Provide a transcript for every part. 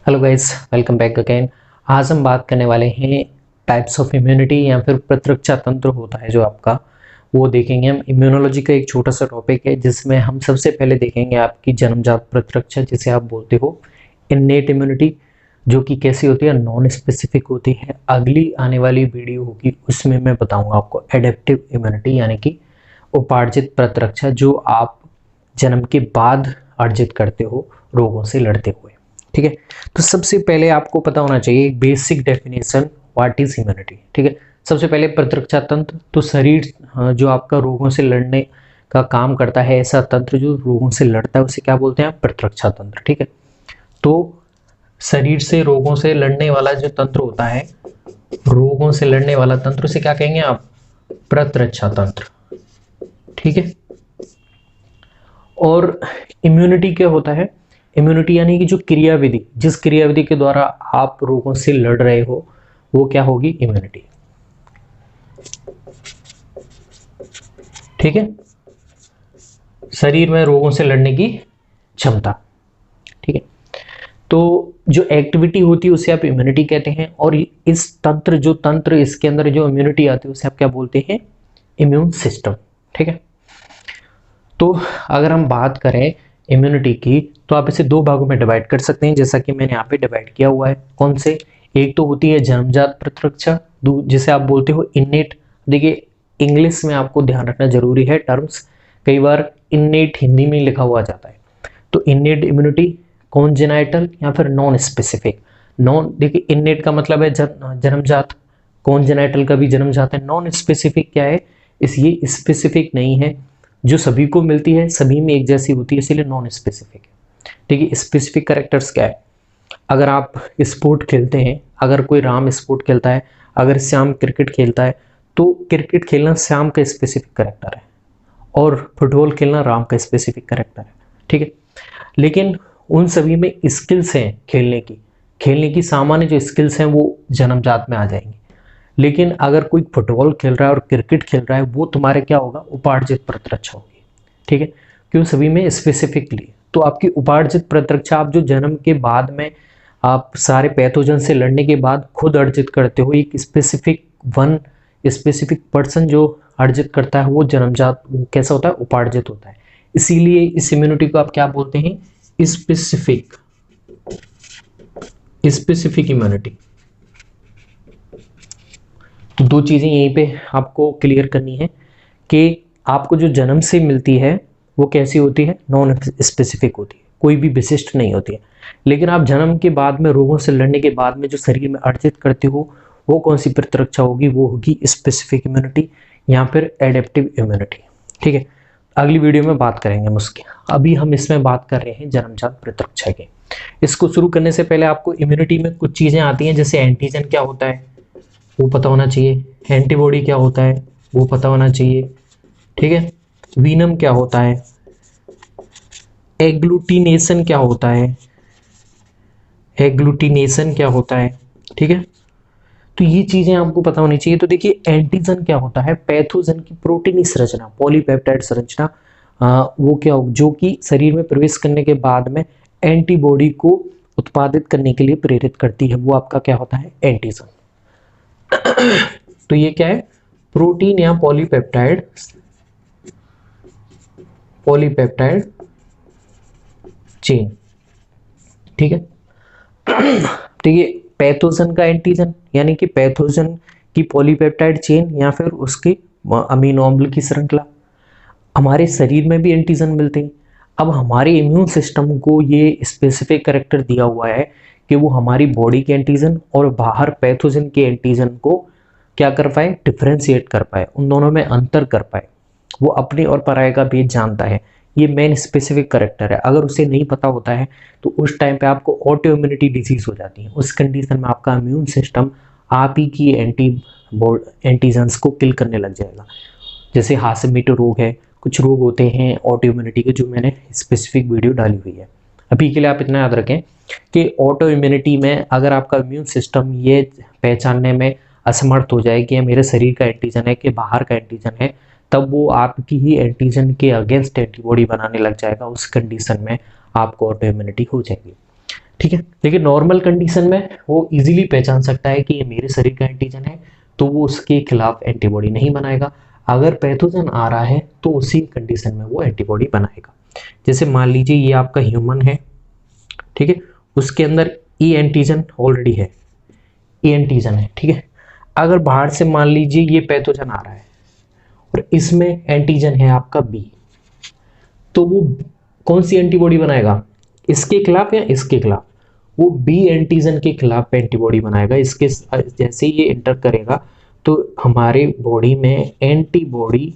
Hello guys, welcome back again. आज हम बात करने वाले हैं टाइप्स ऑफ इम्यूनिटी या फिर प्रतिरक्षा तंत्र होता है जो आपका, वो देखेंगे हम। इम्यूनोलॉजी का एक छोटा सा टॉपिक है जिसमें हम सबसे पहले देखेंगे आपकी जन्मजात प्रतिरक्षा, जिसे आप बोलते हो इन्नेट इम्यूनिटी, जो कि कैसी होती है, नॉन स्पेसिफिक होती है। अगली आने वाली वीडियो होगी उसमें मैं बताऊंगा आपको एडेप्टिव इम्यूनिटी, यानी कि उपार्जित प्रतिरक्षा, जो आप जन्म के बाद अर्जित करते हो रोगों से लड़ते हुए। ठीक है, तो सबसे पहले आपको पता होना चाहिए एक basic definition, what is immunity. ठीक है, सबसे पहले प्रतिरक्षा तंत्र, तो शरीर जो आपका रोगों से लड़ने का काम करता है, ऐसा तंत्र जो रोगों से लड़ता है उसे क्या बोलते हैं, प्रतिरक्षा तंत्र। ठीक है, तो शरीर से रोगों से लड़ने वाला जो तंत्र होता है, रोगों से लड़ने वाला तंत्र, उसे क्या कहेंगे आप, प्रतिरक्षा तंत्र। ठीक है, और इम्यूनिटी क्या होता है, इम्यूनिटी यानी कि जो क्रियाविधि, जिस क्रियाविधि के द्वारा आप रोगों से लड़ रहे हो वो क्या होगी, इम्यूनिटी। ठीक है, शरीर में रोगों से लड़ने की क्षमता। ठीक है, तो जो एक्टिविटी होती है उसे आप इम्यूनिटी कहते हैं, और इस तंत्र, जो तंत्र इसके अंदर जो इम्यूनिटी आती है उसे आप क्या बोलते हैं, इम्यून सिस्टम। ठीक है, तो अगर हम बात करें इम्यूनिटी की, तो आप इसे दो भागों में डिवाइड कर सकते हैं, जैसा कि मैंने यहाँ पे डिवाइड किया हुआ है। कौन से, एक तो होती है जन्मजात प्रतिरक्षा, जिसे आप बोलते हो इन्नेट। देखिए, इंग्लिश में आपको ध्यान रखना जरूरी है टर्म्स, कई बार इन्नेट हिंदी में लिखा हुआ जाता है। तो इन्नेट इम्यूनिटी, कॉन्जेनाइटल या फिर नॉन स्पेसिफिक। नॉन, देखिए इन्नेट का मतलब है जन्मजात, कॉन्जेनाइटल का भी जन्मजात है। नॉन स्पेसिफिक क्या है, ये स्पेसिफिक नहीं है, जो सभी को मिलती है, सभी में एक जैसी होती है, इसलिए नॉन स्पेसिफिक है। ठीक है, स्पेसिफिक कैरेक्टर्स क्या है, अगर आप स्पोर्ट खेलते हैं, अगर कोई राम स्पोर्ट खेलता है, अगर श्याम क्रिकेट खेलता है, तो क्रिकेट खेलना श्याम का स्पेसिफिक कैरेक्टर है और फुटबॉल खेलना राम का स्पेसिफिक कैरेक्टर है। ठीक है, लेकिन उन सभी में स्किल्स हैं खेलने की सामान्य जो स्किल्स हैं वो जन्मजात में आ जाएंगी। लेकिन अगर कोई फुटबॉल खेल रहा है और क्रिकेट खेल रहा है, वो तुम्हारे क्या होगा, उपार्जित प्रतिरक्षा होगी। ठीक है, क्यों, सभी में स्पेसिफिकली। तो आपकी उपार्जित प्रतिरक्षा आप जो जन्म के बाद में आप सारे पैथोजन से लड़ने के बाद खुद अर्जित करते हो, एक स्पेसिफिक पर्सन जो अर्जित करता है वो जन्मजात, वो कैसा होता है, उपार्जित होता है। इसीलिए इस इम्यूनिटी को आप क्या बोलते हैं, स्पेसिफिक इम्यूनिटी। तो दो चीजें यहीं पे आपको क्लियर करनी है कि आपको जो जन्म से मिलती है वो कैसी होती है, नॉन स्पेसिफिक होती है, कोई भी विशिष्ट नहीं होती है। लेकिन आप जन्म के बाद में रोगों से लड़ने के बाद में जो शरीर में अर्जित करते हो वो कौन सी प्रतिरक्षा होगी, वो होगी स्पेसिफिक इम्यूनिटी या फिर एडेप्टिव इम्यूनिटी। ठीक है, अगली वीडियो में बात करेंगे हम उसकी। अभी हम इसमें बात कर रहे हैं जन्मजात प्रतिरक्षा के। इसको शुरू करने से पहले आपको इम्यूनिटी में कुछ चीजें आती हैं, जैसे एंटीजन क्या होता है वो पता होना चाहिए, एंटीबॉडी क्या होता है वो पता होना चाहिए। ठीक है, वीनम क्या होता है, एग्लूटिनेशन क्या होता है, ठीक है, तो ये चीजें आपको पता होनी चाहिए। तो देखिए, एंटीजन क्या होता है, पैथोजन की प्रोटीनी संरचना, पॉलीपेप्टाइड संरचना, वो क्या हो, जो कि शरीर में प्रवेश करने के बाद में एंटीबॉडी को उत्पादित करने के लिए प्रेरित करती है, वो आपका क्या होता है, एंटीजन। तो ये क्या है, प्रोटीन या पॉलीपेप्टाइड चेन। ठीक है, तो ये पैथोजन का एंटीजन, यानी कि पैथोजन की पॉलीपेप्टाइड चेन या फिर उसकी अमीनो अम्ल की श्रृंखला। हमारे शरीर में भी एंटीजन मिलते हैं। अब हमारे इम्यून सिस्टम को ये स्पेसिफिक कैरेक्टर दिया हुआ है कि वो हमारी बॉडी के एंटीजन और बाहर पैथोजन के एंटीजन को क्या कर पाए, डिफ्रेंशिएट कर पाए, उन दोनों में अंतर कर पाए। वो अपने और पराये का भेद जानता है, ये मेन स्पेसिफिक कैरेक्टर है। अगर उसे नहीं पता होता है तो उस टाइम पे आपको ऑटो इम्यूनिटी डिजीज हो जाती है। उस कंडीशन में आपका इम्यून सिस्टम आप ही की एंटीजन्स को किल करने लग जाएगा। जैसे हार्ट रोग है, कुछ रोग होते हैं ऑटो इम्यूनिटी के, जो मैंने स्पेसिफिक वीडियो डाली हुई है। अभी के लिए आप इतना याद रखें कि ऑटो इम्यूनिटी में अगर आपका इम्यून सिस्टम ये पहचानने में असमर्थ हो जाए कि मेरे शरीर का एंटीजन है कि बाहर का एंटीजन है, तब वो आपकी ही एंटीजन के अगेंस्ट एंटीबॉडी बनाने लग जाएगा। उस कंडीशन में आपको ऑटो इम्यूनिटी हो जाएगी। ठीक ठीक है। देखिए नॉर्मल कंडीशन में वो इजीली पहचान सकता है कि ये मेरे शरीर का एंटीजन है, तो वो उसके खिलाफ एंटीबॉडी नहीं बनाएगा। अगर पैथोजन आ रहा है तो उसी कंडीशन में वो एंटीबॉडी बनाएगा। जैसे मान लीजिए ये आपका ह्यूमन है, ठीक है, उसके अंदर ई एंटीजन ऑलरेडी है, ए एंटीजन है, ठीक है। अगर बाहर से मान लीजिए ये पैथोजन आ रहा है और इसमें एंटीजन है आपका बी, तो वो कौन सी एंटीबॉडी बनाएगा, इसके खिलाफ या इसके खिलाफ? वो बी एंटीजन के खिलाफ एंटीबॉडी बनाएगा। इसके जैसे ये इंटर करेगा तो हमारे बॉडी में एंटीबॉडी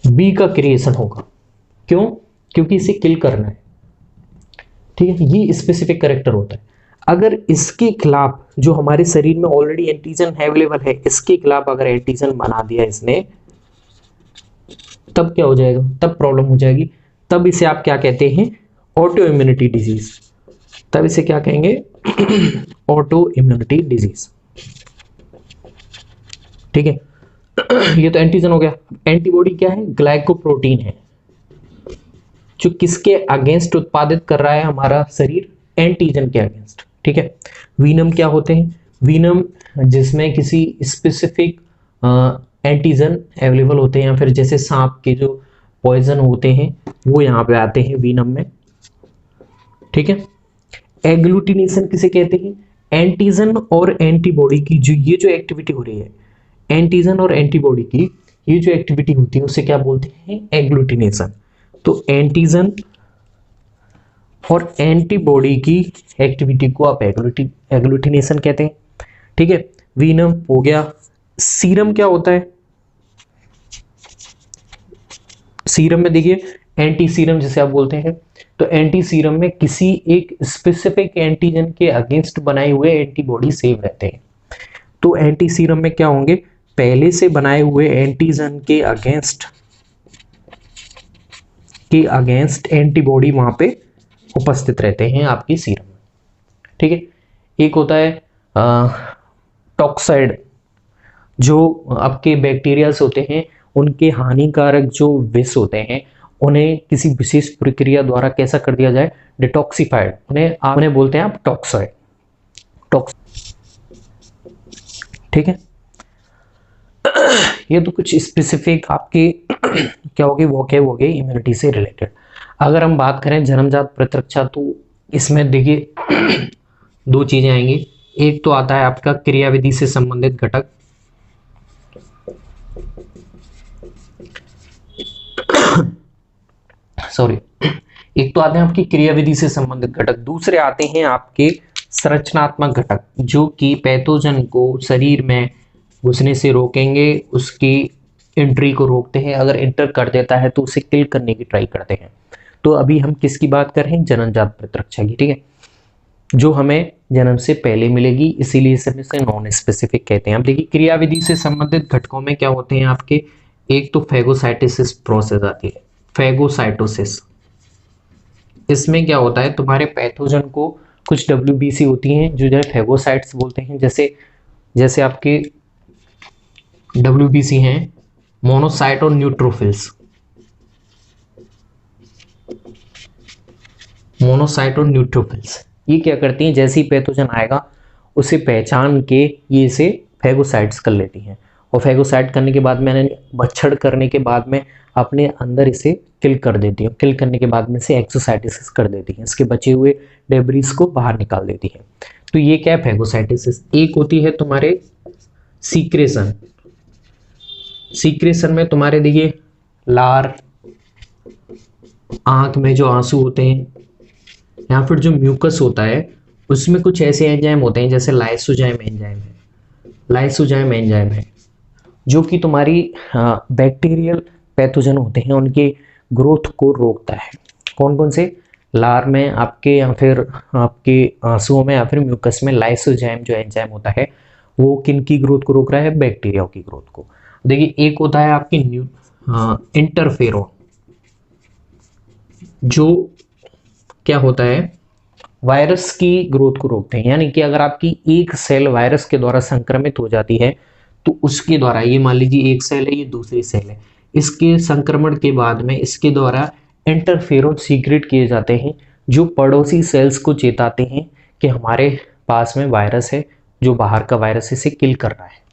बी का क्रिएशन होगा। क्यों? क्योंकि इसे किल करना है, ठीक है। ये स्पेसिफिक कैरेक्टर होता है। अगर इसके खिलाफ जो हमारे शरीर में ऑलरेडी एंटीजन अवेलेबल है, इसके खिलाफ अगर एंटीजन बना दिया इसने, तब क्या हो जाएगा, तब प्रॉब्लम हो जाएगी। तब इसे आप क्या कहते हैं, ऑटो इम्यूनिटी डिजीज। तब इसे क्या कहेंगे, ऑटो इम्यूनिटी डिजीज, ठीक है। ये तो एंटीजन हो गया। एंटीबॉडी क्या है, ग्लाइकोप्रोटीन है, जो किसके अगेंस्ट उत्पादित कर रहा है हमारा शरीर, एंटीजन के अगेंस्ट, ठीक है। वीनम क्या होते हैं, वीनम जिसमें किसी स्पेसिफिक एंटीजन अवेलेबल होते हैं, या फिर जैसे सांप के जो पॉइजन होते हैं वो यहाँ पे आते हैं वीनम में, ठीक है। एग्लूटिनेशन किसे कहते हैं, एंटीजन और एंटीबॉडी की जो एक्टिविटी हो रही है, एंटीजन और एंटीबॉडी की ये जो एक्टिविटी होती है उसे क्या बोलते हैं, एग्लूटिनेशन। तो एंटीजन और एंटीबॉडी की एक्टिविटी को आप एग्लूटिनेशन कहते हैं, ठीक है। वीनम हो गया। सीरम क्या होता है, सीरम में देखिए एंटी सीरम जिसे आप बोलते हैं, तो एंटी सीरम में किसी एक स्पेसिफिक एंटीजन के अगेंस्ट बनाए हुए एंटीबॉडी सेव रहते हैं। तो एंटी सीरम में क्या होंगे, पहले से बनाए हुए एंटीजन के अगेंस्ट एंटीबॉडी वहां पे उपस्थित रहते हैं आपकी सीरम में, ठीक है। एक होता है टॉक्साइड, जो आपके बैक्टीरियाज होते हैं उनके हानिकारक जो विष होते हैं उन्हें किसी विशेष प्रक्रिया द्वारा कैसा कर दिया जाए, डिटॉक्सिफाइड, उन्हें बोलते हैं आप टॉक्साइड, ठीक है। ये तो कुछ स्पेसिफिक आपके क्या हो गए इम्यूनिटी से रिलेटेड। अगर हम बात करें जन्मजात प्रतिरक्षा, तो इसमें देखिए दो चीजें आएंगी। एक तो आता है आपका क्रियाविधि से संबंधित घटक, एक तो आते हैं आपकी क्रियाविधि से संबंधित घटक, दूसरे आते हैं आपके संरचनात्मक घटक, जो कि पैथोजन को शरीर में घुसने से रोकेंगे, उसकी एंट्री को रोकते हैं। अगर एंटर कर देता है तो उसे किल करने की ट्राई करते हैं। तो अभी हम किसकी बात कर रहे हैं, जन्मजात प्रतिरक्षा की, ठीक है, जो हमें जन्म से पहले मिलेगी, इसीलिए इसे नॉन स्पेसिफिक कहते हैं। अब देखिए क्रियाविधि से संबंधित घटकों में क्या होते हैं आपके, एक तो फैगोसाइटोसिस प्रोसेस आती है, फैगोसाइटोसिस। इसमें क्या होता है, तुम्हारे पैथोजन को कुछ WBC होती हैं जो जो फैगोसाइट्स बोलते हैं, जैसे आपके WBC हैं मोनोसाइट और न्यूट्रोफिल्स, मोनोसाइट और न्यूट्रोफिल्स। ये क्या करती हैं, जैसे ही पैथोजन आएगा उसे पहचान के ये इसे फैगोसाइट्स कर लेती हैं, और फैगोसाइट करने के बाद में, भक्षण करने के बाद में अपने अंदर इसे किल कर देती है। किल करने के बाद में से एक्सोसाइटोसिस कर देती है, इसके बचे हुए डेब्रीज को बाहर निकाल देती है। तो ये क्या है, फैगोसाइटोसिस। एक होती है तुम्हारे सीक्रेशन। सीक्रेशन में तुम्हारे देखिए लार, आंख में जो आंसू होते हैं, या फिर जो म्यूकस होता है उसमें कुछ ऐसे एंजाइम होते हैं जैसे लाइसोजाइम एंजाइम है, जो कि तुम्हारी बैक्टीरियल पैथोजन होते हैं उनके ग्रोथ को रोकता है। कौन कौन से, लार में आपके, या फिर आपके आंसुओं में, या फिर म्यूकस में लाइसोजाइम जो एंजाइम होता है वो किन की ग्रोथ को रोक रहा है, बैक्टीरिया की ग्रोथ को। देखिए एक होता है आपकी इंटरफेरोन, जो क्या होता है, वायरस की ग्रोथ को रोकते हैं। यानी कि अगर आपकी एक सेल वायरस के द्वारा संक्रमित हो जाती है तो उसके द्वारा, ये मान लीजिए एक सेल है, ये दूसरी सेल है, इसके संक्रमण के बाद में इसके द्वारा इंटरफेरोन सीक्रेट किए जाते हैं, जो पड़ोसी सेल्स को चेताते हैं कि हमारे पास में वायरस है, जो बाहर का वायरस इसे किल कर रहा है।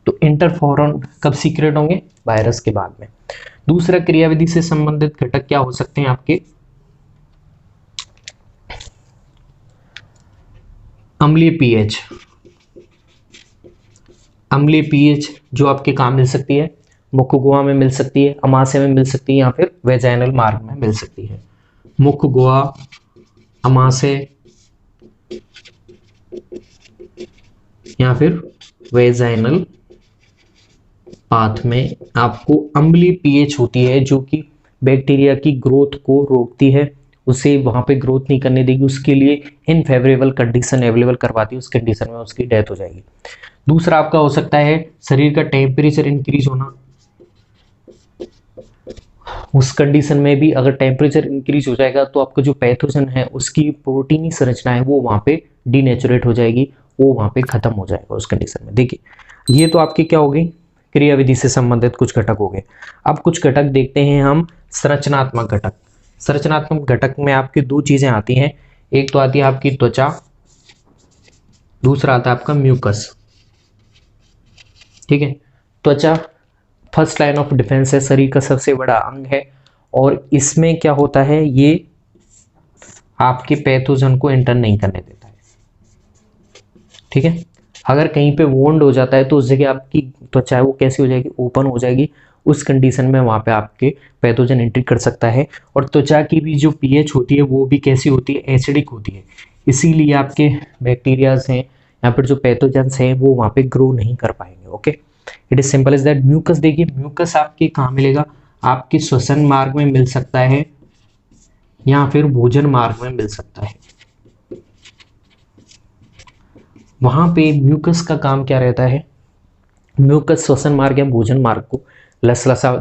तो इंटरफेरोन कब सीक्रेट होंगे? वायरस के बाद में। दूसरा क्रियाविधि से संबंधित घटक क्या हो सकते हैं आपके? अम्लीय पीएच। अम्लीय पीएच जो आपके कहाँ मिल सकती है? मुख गुहा में मिल सकती है, अमाशय में मिल सकती है, या फिर वेजाइनल मार्ग में मिल सकती है। मुख गुहा, अमाशय या फिर वेजाइनल पाथ में आपको अम्लीय पीएच होती है, जो कि बैक्टीरिया की ग्रोथ को रोकती है, उसे वहां पे ग्रोथ नहीं करने देगी, उसके लिए इनफेवरेबल कंडीशन अवेलेबल करवाती है, उस कंडीशन में उसकी डेथ हो जाएगी। दूसरा आपका हो सकता है शरीर का टेम्परेचर इंक्रीज होना। उस कंडीशन में भी अगर टेम्परेचर इंक्रीज हो जाएगा तो आपका जो पैथोजन है उसकी प्रोटीनी संरचना है वो वहां पे डीनेचुरेट हो जाएगी, वो वहां पे खत्म हो जाएगा उस कंडीशन में। देखिए ये तो आपकी क्या हो गई? क्रियाविधि से संबंधित कुछ घटक हो गए। अब कुछ घटक देखते हैं हम संरचनात्मक घटक। संरचनात्मक घटक में आपकी दो चीजें आती हैं, एक तो आती है आपकी त्वचा, दूसरा आता है आपका म्यूकस। ठीक है, त्वचा फर्स्ट लाइन ऑफ डिफेंस है, शरीर का सबसे बड़ा अंग है, और इसमें क्या होता है, ये आपके पैथोजन को एंटर नहीं करने देता है। ठीक है, अगर कहीं पे वोंड हो जाता है तो उस जगह आपकी त्वचा है वो कैसी हो जाएगी? ओपन हो जाएगी। उस कंडीशन में वहां पे आपके पैथोजन एंट्री कर सकता है। और त्वचा की भी जो पीएच होती है वो भी कैसी होती है? एसिडिक होती है। इसीलिए आपके बैक्टीरियाज हैं या फिर जो पैथोजेंस हैं वो वहां पे ग्रो नहीं कर पाएंगे। Okay, it is simple is that. Mucus देखिए, म्यूकस आपके कहाँ मिलेगा? आपके श्वसन मार्ग में मिल सकता है या फिर भोजन मार्ग में मिल सकता है। वहां पे म्यूकस का काम क्या रहता है? म्यूकस श्वसन मार्ग या भोजन मार्ग को लसलसा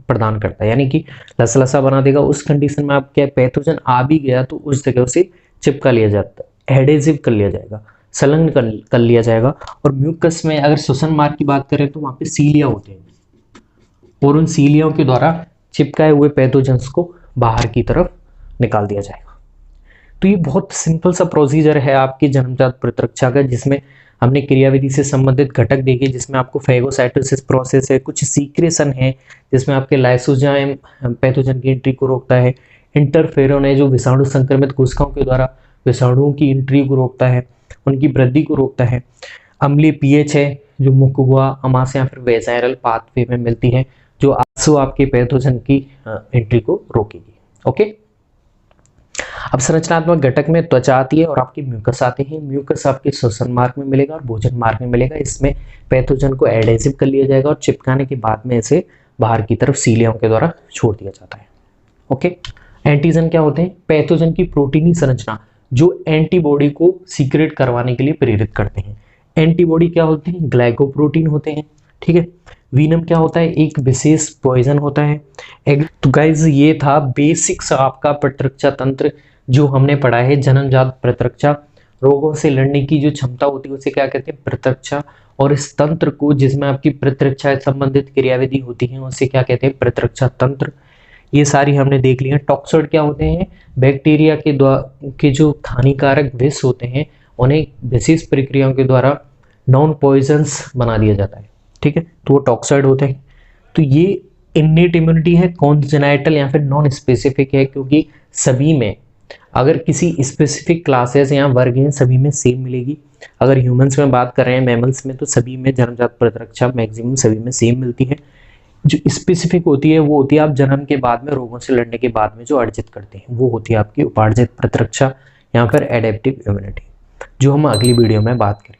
प्रदान करता है, यानी कि लसलसा बना देगा। उस कंडीशन में आप क्या पैथोजन आ भी गया तो उस जगह उसे चिपका लिया जाता है, एडेसिव कर लिया जाएगा, संलग्न कर लिया जाएगा। और म्यूकस में अगर श्वसन मार्ग की बात करें तो वहां पे सीलिया होते हैं, और उन सीलियों के द्वारा चिपकाए हुए पैथोजेंस को बाहर की तरफ निकाल दिया जाएगा। तो ये बहुत सिंपल सा प्रोसीजर है आपकी जन्मजात प्रतिरक्षा का, जिसमें हमने क्रियाविधि से संबंधित घटक देखे, जिसमें आपको फेगोसाइटोसिस प्रोसेस है, कुछ सीक्रेशन है जिसमें आपके लाइसोजाइम पैथोजन की एंट्री को रोकता है, इंटरफेरोन है जो विषाणु संक्रमित कोशिकाओं के द्वारा विषाणुओं की एंट्री को रोकता है, उनकी वृद्धि को रोकता है। अम्लीय पीएच है जो मुख गुहा, अमाशय या फिर वेजाइनल पाथवे में मिलती है, जो आंसू आपके पैथोजन की एंट्री को रोकेगी। ओके, अब संरचनात्मक घटक में त्वचा आती है और आपकी म्यूकस आते हैं। म्यूकस आपके श्वसन मार्ग में मिलेगा और भोजन मार्ग में मिलेगा। इसमें पैथोजन को एडेसिव कर लिया जाएगा और चिपकाने के बाद में इसे बाहर की तरफ सीलियाओं के द्वारा छोड़ दिया जाता है। ओके, एंटीजन क्या होते हैं? पैथोजन की प्रोटीनी संरचना जो एंटीबॉडी को सीक्रेट करवाने के लिए प्रेरित करते हैं। एंटीबॉडी क्या होते हैं? ग्लाइकोप्रोटीन होते हैं। ठीक है, वीनम क्या होता है? एक विशेष पॉइजन होता है। तो गाइज ये था बेसिक्स आपका प्रतिरक्षा तंत्र जो हमने पढ़ा है। जन्मजात प्रतिरक्षा, रोगों से लड़ने की जो क्षमता होती है उसे क्या कहते हैं? प्रतिरक्षा। और इस तंत्र को जिसमें आपकी प्रतिरक्षा से संबंधित क्रियाविधि होती है उसे क्या कहते हैं? प्रतिरक्षा तंत्र। ये सारी हमने देख ली है। टॉक्सोइड क्या होते हैं? बैक्टीरिया के जो हानिकारक विष होते हैं उन्हें विशेष प्रक्रियाओं के द्वारा नॉन पॉइजन्स बना दिया जाता है। ठीक है, तो वो टॉक्साइड होते हैं। तो ये इन्नेट इम्यूनिटी है, कॉन्जेनाइटल या फिर नॉन स्पेसिफिक है, क्योंकि सभी में अगर किसी स्पेसिफिक क्लासेस या वर्ग हैं सभी में सेम मिलेगी। अगर ह्यूमंस में बात कर रहे हैं, मैमल्स में, तो सभी में जन्मजात प्रतिरक्षा मैक्सिमम सभी में सेम मिलती है। जो स्पेसिफिक होती है वो होती है आप जन्म के बाद में रोगों से लड़ने के बाद में जो अर्जित करते हैं, वो होती है आपकी उपार्जित प्रतिरक्षा या फिर एडेप्टिव इम्यूनिटी, जो हम अगली वीडियो में बात करेंगे।